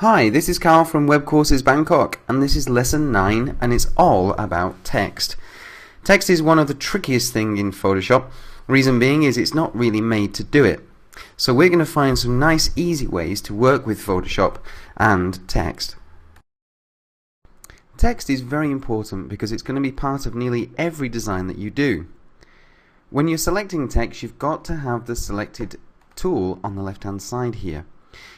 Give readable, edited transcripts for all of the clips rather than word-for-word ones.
Hi, this is Carl from Web Courses Bangkok, and this is lesson 9, and it's all about text. Text is one of the trickiest things in Photoshop. Reason being is it's not really made to do it. So we're going to find some nice easy ways to work with Photoshop and text. Text is very important because it's going to be part of nearly every design that you do. When you're selecting text, you've got to have the selected tool on the left hand side here.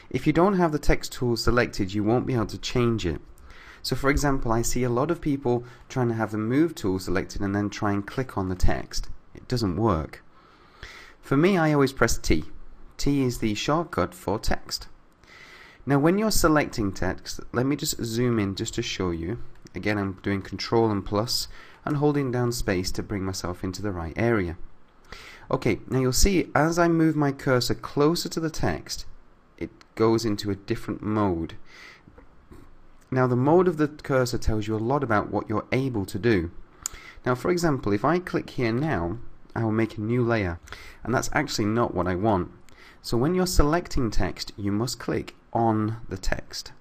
If you don't have the text tool selected, you won't be able to change it. So for example, I see a lot of people trying to have the move tool selected and then try and click on the text. It doesn't work. For me, I always press T. T is the shortcut for text. Now when you're selecting text, let me just zoom in just to show you. Again, I'm doing Control and plus and holding down space to bring myself into the right area. Okay, now you'll see as I move my cursor closer to the text, it goes into a different mode. Now the mode of the cursor tells you a lot about what you're able to do. Now for example, if I click here now, I will make a new layer, and that's actually not what I want. So when you're selecting text, you must click on the text.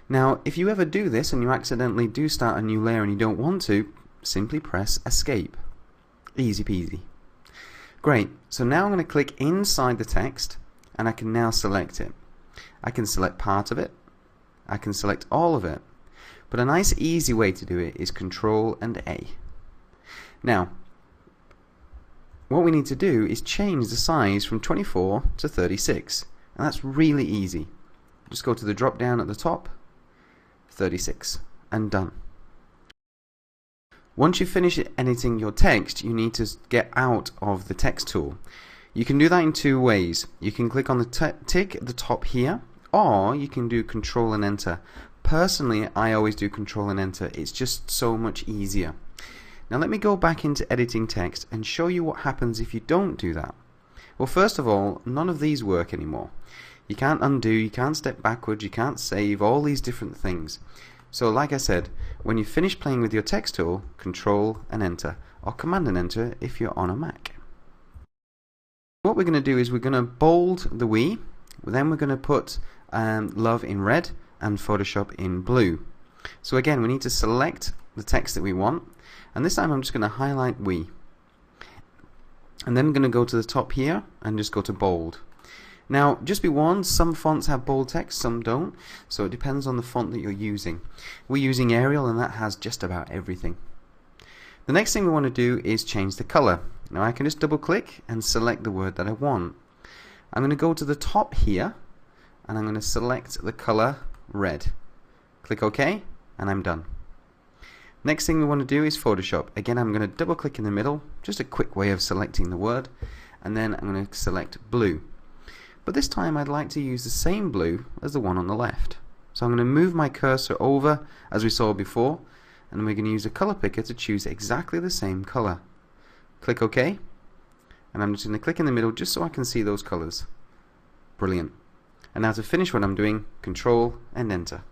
Now if you ever do this and you accidentally do start a new layer and you don't want to, simply press escape. Easy peasy. Great, so now I'm going to click inside the text and I can now select it. I can select part of it, I can select all of it, but a nice easy way to do it is Control and A. Now what we need to do is change the size from 24 to 36, and that's really easy. Just go to the drop down at the top, 36, and done. Once you finish editing your text, you need to get out of the text tool. You can do that in two ways. You can click on the tick at the top here, or you can do Control and Enter. Personally, I always do Control and Enter. It's just so much easier. Now let me go back into editing text and show you what happens if you don't do that. Well, first of all, none of these work anymore. You can't undo, you can't step backwards, you can't save, all these different things. So like I said, when you finish playing with your text tool, Control and Enter, or Command and Enter if you're on a Mac. What we're going to do is we're going to bold the we, then we're going to put love in red and Photoshop in blue. So again, we need to select the text that we want, and this time I'm just going to highlight we. And then I'm going to go to the top here and just go to bold. Now just be warned, some fonts have bold text, some don't, so it depends on the font that you're using. We're using Arial and that has just about everything. The next thing we want to do is change the color. Now I can just double click and select the word that I want. I'm going to go to the top here and I'm going to select the color red. Click OK and I'm done. Next thing we want to do is Photoshop. Again, I'm going to double click in the middle, just a quick way of selecting the word, and then I'm going to select blue. But this time I'd like to use the same blue as the one on the left. So I'm going to move my cursor over as we saw before, and we're going to use a color picker to choose exactly the same color. Click OK, and I'm just going to click in the middle just so I can see those colors. Brilliant. And now to finish what I'm doing, Control and Enter.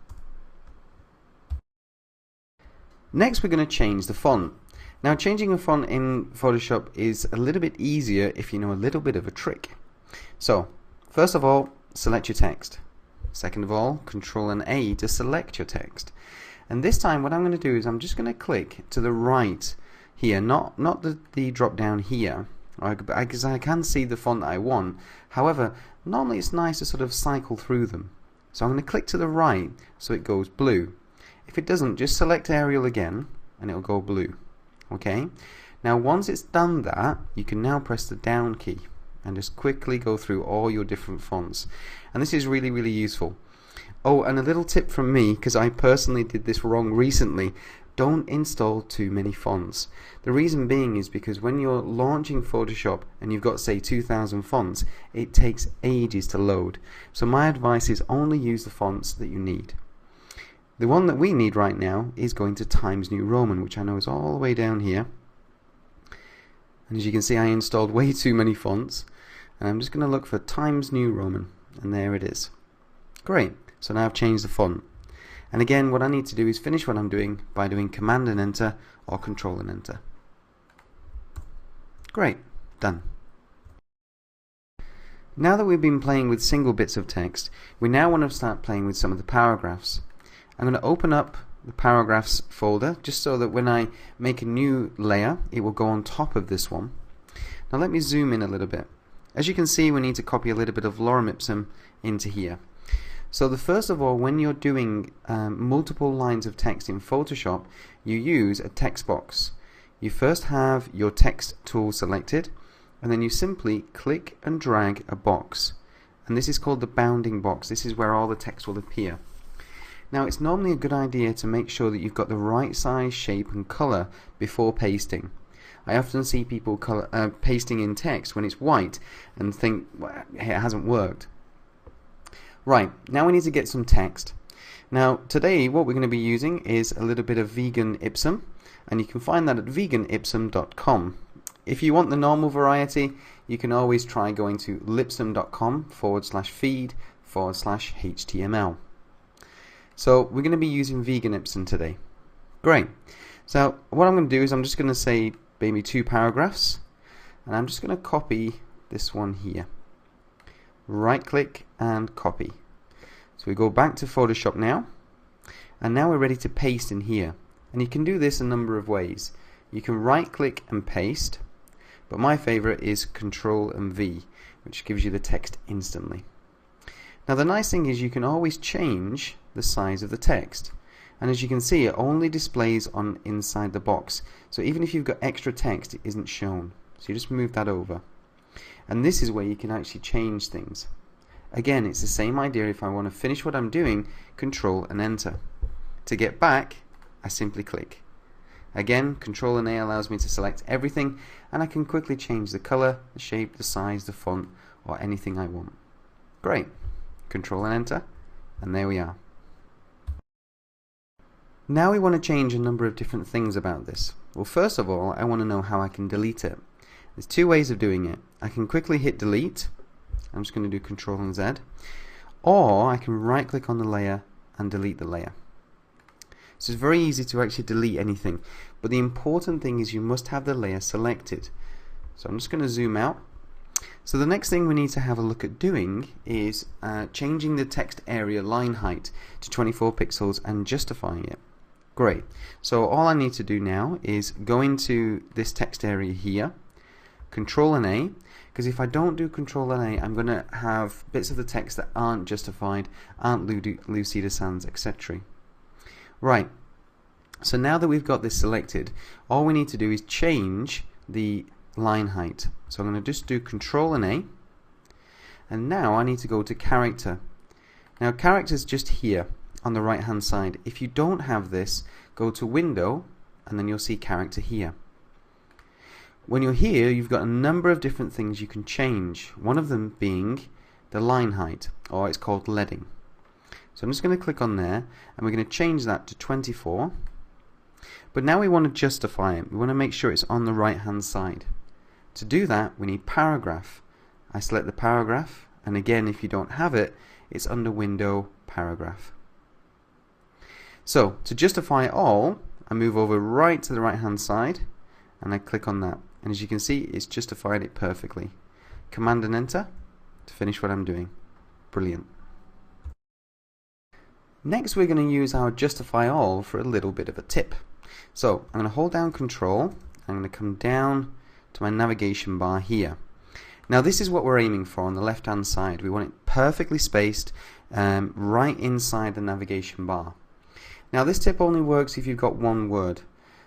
Next we're going to change the font. Now changing a font in Photoshop is a little bit easier if you know a little bit of a trick. So first of all, select your text. Second of all, Control and A to select your text. And this time what I'm going to do is I'm just going to click to the right here, not the drop down here, because I can see the font that I want. However, normally it's nice to sort of cycle through them. So I'm going to click to the right so it goes blue. If it doesn't, just select Arial again and it'll go blue. Okay? Now once it's done that, you can now press the down key and just quickly go through all your different fonts. And this is really, really useful. Oh, and a little tip from me, because I personally did this wrong recently, don't install too many fonts. The reason being is because when you're launching Photoshop and you've got say 2,000 fonts, it takes ages to load. So my advice is only use the fonts that you need. The one that we need right now is going to Times New Roman, which I know is all the way down here. And as you can see, I installed way too many fonts. And I'm just going to look for Times New Roman, and there it is. Great, so now I've changed the font. And again, what I need to do is finish what I'm doing by doing Command and Enter or Control and Enter. Great, done. Now that we've been playing with single bits of text, we now want to start playing with some of the paragraphs. I'm going to open up the paragraphs folder just so that when I make a new layer, it will go on top of this one. Now let me zoom in a little bit. As you can see, we need to copy a little bit of lorem ipsum into here. So first of all, when you're doing multiple lines of text in Photoshop, you use a text box. You first have your text tool selected, and then you simply click and drag a box. And this is called the bounding box. This is where all the text will appear. Now it's normally a good idea to make sure that you've got the right size, shape and color before pasting. I often see people pasting in text when it's white and think, well, it hasn't worked. Right, now we need to get some text. Now today what we're going to be using is a little bit of vegan ipsum, and you can find that at veganipsum.com. If you want the normal variety, you can always try going to lipsum.com/feed/HTML. So we're going to be using vegan ipsum today. Great. So what I'm going to do is I'm just going to say maybe 2 paragraphs, and I'm just going to copy this one here. Right click and copy. So we go back to Photoshop now, and now we're ready to paste in here. And you can do this a number of ways. You can right click and paste, but my favorite is Control and V, which gives you the text instantly. Now the nice thing is you can always change the size of the text, and as you can see, it only displays on inside the box. So even if you've got extra text, it isn't shown. So you just move that over. And this is where you can actually change things. Again, it's the same idea. If I want to finish what I'm doing, Control and Enter. To get back, I simply click. Again, Control and A allows me to select everything, and I can quickly change the color, the shape, the size, the font, or anything I want. Great. Control and Enter, and there we are. Now we want to change a number of different things about this. Well, first of all, I want to know how I can delete it. There's 2 ways of doing it. I can quickly hit delete. I'm just going to do Control and Z, or I can right click on the layer and delete the layer. So it's very easy to actually delete anything, but the important thing is you must have the layer selected. So I'm just going to zoom out. So the next thing we need to have a look at doing is changing the text area line height to 24 pixels and justifying it. Great. So all I need to do now is go into this text area here, Control and A, because if I don't do Control and A, I'm going to have bits of the text that aren't justified, aren't Lucida Sans, etc. Right. So now that we've got this selected, all we need to do is change the line height. So I'm going to just do Control and A, and now I need to go to character. Now character is just here on the right hand side. If you don't have this, go to Window, and then you'll see character here. When you're here, you've got a number of different things you can change, one of them being the line height, or it's called leading. So I'm just going to click on there, and we're going to change that to 24. But now we want to justify it. We want to make sure it's on the right hand side. To do that, we need paragraph. I select the paragraph, and again, if you don't have it, it's under Window, Paragraph. So to justify it all, I move over right to the right hand side, and I click on that. And as you can see, it's justified it perfectly. Command and Enter to finish what I'm doing. Brilliant. Next, we're going to use our justify all for a little bit of a tip. So I'm going to hold down Control. I'm going to come down to my navigation bar here. Now this is what we're aiming for on the left hand side. We want it perfectly spaced right inside the navigation bar. Now this tip only works if you've got one word.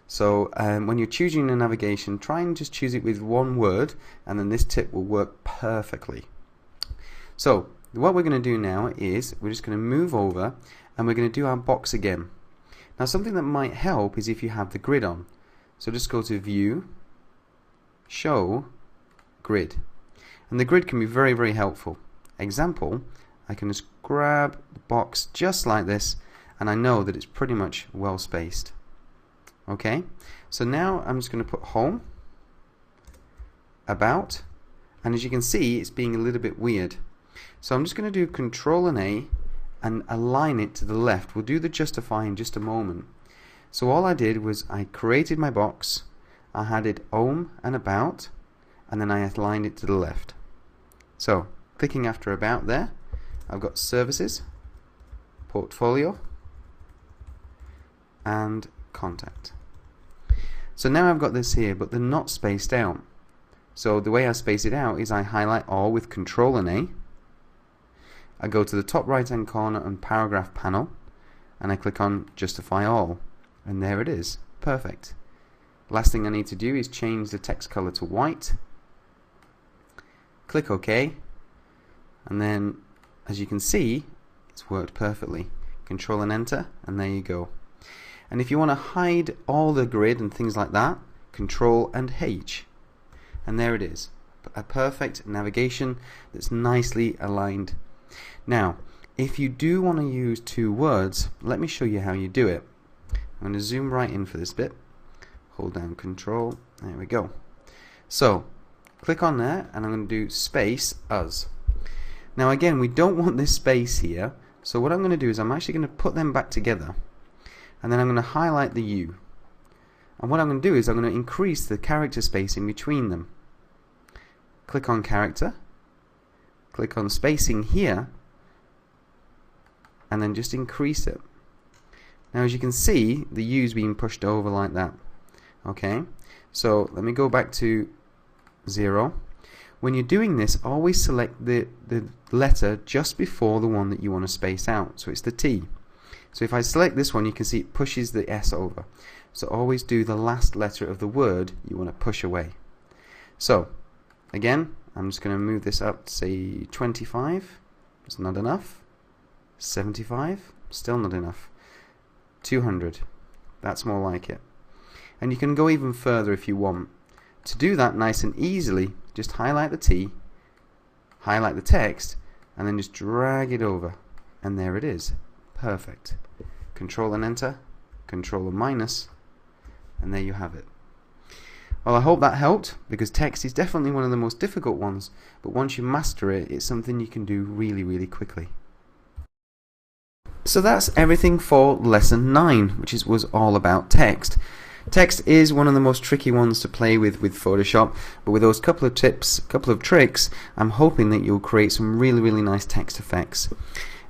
So when you're choosing a navigation, try and just choose it with one word, and then this tip will work perfectly. So what we're going to do now is we're just going to move over, and we're going to do our box again. Now something that might help is if you have the grid on. So just go to View, Show, Grid. And the grid can be very, very helpful. Example, I can just grab the box just like this, and I know that it's pretty much well spaced. Okay, so now I'm just going to put Home, About, and as you can see, it's being a little bit weird. So I'm just going to do Control and A and align it to the left. We'll do the justify in just a moment. So all I did was I created my box, I added Home and About, and then I aligned it to the left. So clicking after about there, I've got services, portfolio, and contact. So now I've got this here, but they're not spaced out. So the way I space it out is I highlight all with Control and A. I go to the top right hand corner and paragraph panel, and I click on Justify All, and there it is. Perfect. Last thing I need to do is change the text color to white. Click OK, and then as you can see, it's worked perfectly. Control and Enter, and there you go. And if you want to hide all the grid and things like that, Control and H, and there it is. A perfect navigation that's nicely aligned. Now, if you do want to use two words, let me show you how you do it. I'm going to zoom right in for this bit. Hold down Control. There we go. So, click on there, and I'm going to do space us. Now again, we don't want this space here, so what I'm going to do is I'm actually going to put them back together, and then I'm going to highlight the U. And what I'm going to do is I'm going to increase the character spacing between them. Click on character, click on spacing here, and then just increase it. Now as you can see, the U's being pushed over like that. Okay, so let me go back to 0. When you're doing this, always select the letter just before the one that you want to space out. So it's the T. So if I select this one, you can see it pushes the S over. So always do the last letter of the word you want to push away. So again, I'm just going to move this up to say 25. It's not enough. 75. Still not enough. 200. That's more like it. And you can go even further if you want. To do that nice and easily, just highlight the T, highlight the text, and then just drag it over. And there it is. Perfect. Control and Enter, Control and minus, and there you have it. Well, I hope that helped, because text is definitely one of the most difficult ones, but once you master it, it's something you can do really, really quickly. So that's everything for lesson 9, which was all about text. Text is one of the most tricky ones to play with Photoshop, but with those couple of tips, couple of tricks, I'm hoping that you'll create some really, really nice text effects.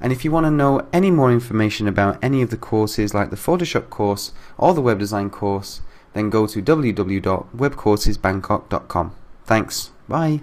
And if you want to know any more information about any of the courses, like the Photoshop course or the web design course, then go to www.webcoursesbangkok.com. Thanks. Bye.